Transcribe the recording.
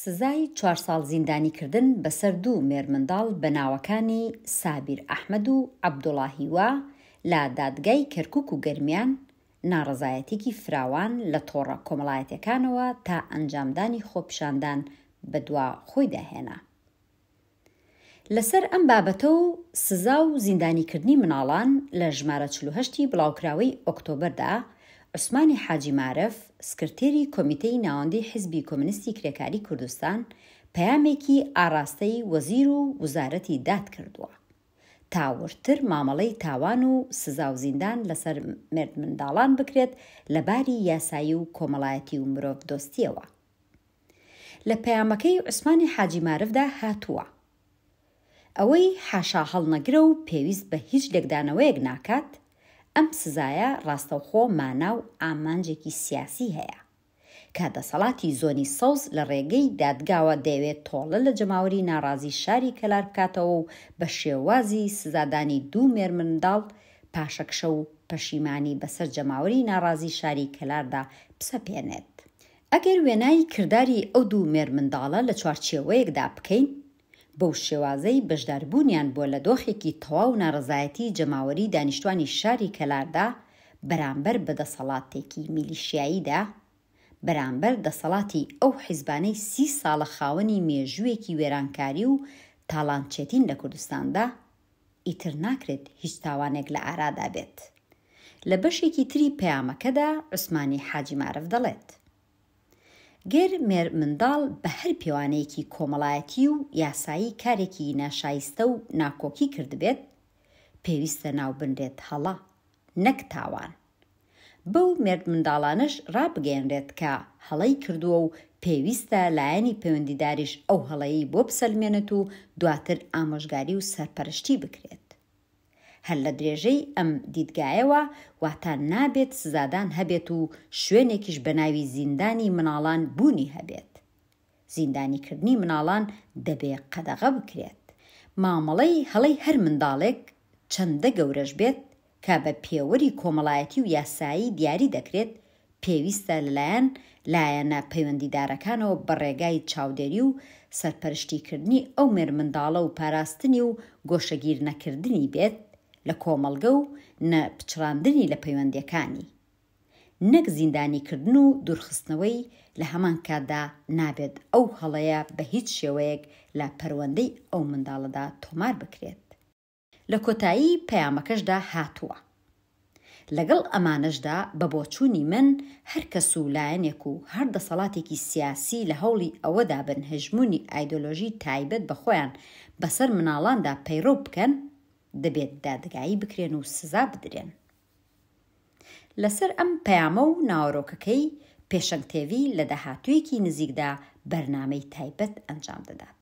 سزای 4 ساڵ زیندانیکردن بەسەر 2 مێرمنداڵ بە ناوەکانی سابیر ئەحمەد و عەبدوڵڵا هیوا لە دادگای کەرکووک و گەرمیان ناڕەزایەتێکی فراوان لە تۆڕە کۆمەڵایەتیەکانەوە تا ئەنجامدانی خۆپیشاندان بەدوا خۆی داهێنا. لەسەر ئەم بابەتە و سزا و زیندانیکردنی مناڵان لە ژمارە 48 بڵاوکراوەی ئۆکتۆبەردا عوسمانی حاجی مارەف، سکرتێری کۆمیتەی ناوەندی حیزبی کۆمونیستی کرێکاری کوردستان، پەیامێکی ئاراستەی وەزیر و وزارەتی داد کردووە تا ورتر مامەڵەی تاوان و سزا و زیندان لەسەر مێردمنداڵان بکرێت لەباری یاسایی و کۆمەڵایەتی و مرۆڤ دۆستیەوە. لە پەیامەکەی عوسمانی حاجی مارەفدا هاتووە ئەوەی حاشا هەڵنەگرە و پێویست بە هیچ لێکدانەوەیەک ناکات، ئەم سزایە ڕاستەوخۆ مانا و ئامانجێکی سیاسی هەیە کە دەسەڵاتی زۆنی سەوز لە ڕێگەی دادگاوە دەیەوێت تۆڵە لە جەماوەری ناڕازی شاری کەلار بکاتەوە و بە شێوازی سزادانی 2 مێرمنداڵ پاشەکشە و پەشیمانی بەسەر جەماوەری ناڕازی شاری کەلاردا پسەپێنێت. ئەگەر وێنای کردداری ئەو 2 مێرمنداڵە لە چوارچێوەیەکدا بکەین، بەو شێوازەی بەشداربوونیان بۆ لە دۆخێکی تەواو ناڕەزایەتی جەماوەری دانیشتوانی شاری کەلاردا بەرامبەر بە دەسەڵاتێکی میلیشیاییدا، بەرامبەر دەسەڵاتی ئەو حیزبانەی 30 ساڵە خاوەنی مێژوویەکی وێرانکاری و تاڵانچێتین لە کوردستاندا، ئیتر ناکرێت هیچ تاوانێک لە ئارادا بێت. لە بەشێکی تری پەیامەکەدا عوسمانی حاجی مارەف دەڵێت: گەر مێرمنداڵ بە هەر پێوانەیەکی کۆمەڵایەتی و یاسایی کارێکی ناشایستە و ناکۆکی کردبێت، پێویستە ناوبنرێت هەڵا نەک تاوان. بەو مێردمنداڵانش ڕابگەێنرێت کە هەڵەی کردووە و پێویستە لایەنی پەیوەندیداریش ئەو هەڵەیەی بۆ بسەلمێنێت و دواتر ئامۆژگاری و سەرپەرشتی بکرێت. هەر لە درێژەی ئەم دیدگایەوە واتە نابێت سزادان هەبێت و شوێنێکیش بە ناوی زیندانی مناڵان بوونی هەبێت. زیندانیکردنی مناڵان دەبێ قەدەغە بکرێت. مامەڵەی هەڵەی هەر منداڵێک چەندە گەورەش بێت کە بە پێوەری کۆمەڵایەتی و یاسایی دیاری دەکرێت، پێویستە لەلایەن لایەنە پەیوەندیدارەکانەوە بە ڕێگای چاودێری و سەرپەرشتیکردنی ئەو مێرمنداڵە و پاراستنی و گۆشەگیر نەکردنی بێت لە کۆمەڵگە و نەپچڕاندنی لە پەیوەندیەکانی، نەک زیندانیکردن و دوورخستنەوەی لە هەمان کاتدا نابێت ئەو هەڵەیە بە هیچ شێوەیەک لە پەروەندەی ئەو منداڵەدا تۆمار بکرێت. لە کۆتایی پەیامەکەشدا هاتووە: لەگەڵ ئەمانەشدا بە بۆچوونی من هەر کەس و لایەنێک و هەر دەسەڵاتێکی سیاسی لە هەوڵی ئەوەدا بن هەژمونی ئایدۆلۆژی تایبەت بە خۆیان بەسەر مناڵاندا پەیڕەو بکەن، دەبێت دادگایی بکرێن و سزا بدرێن. لەسەر ئەم پەیامە و ناوەڕۆکەکەی پێشەنگ تێڤی لە داهاتوویەکی نزیکدا بەرنامەی تایبەت ئەنجام دەدات.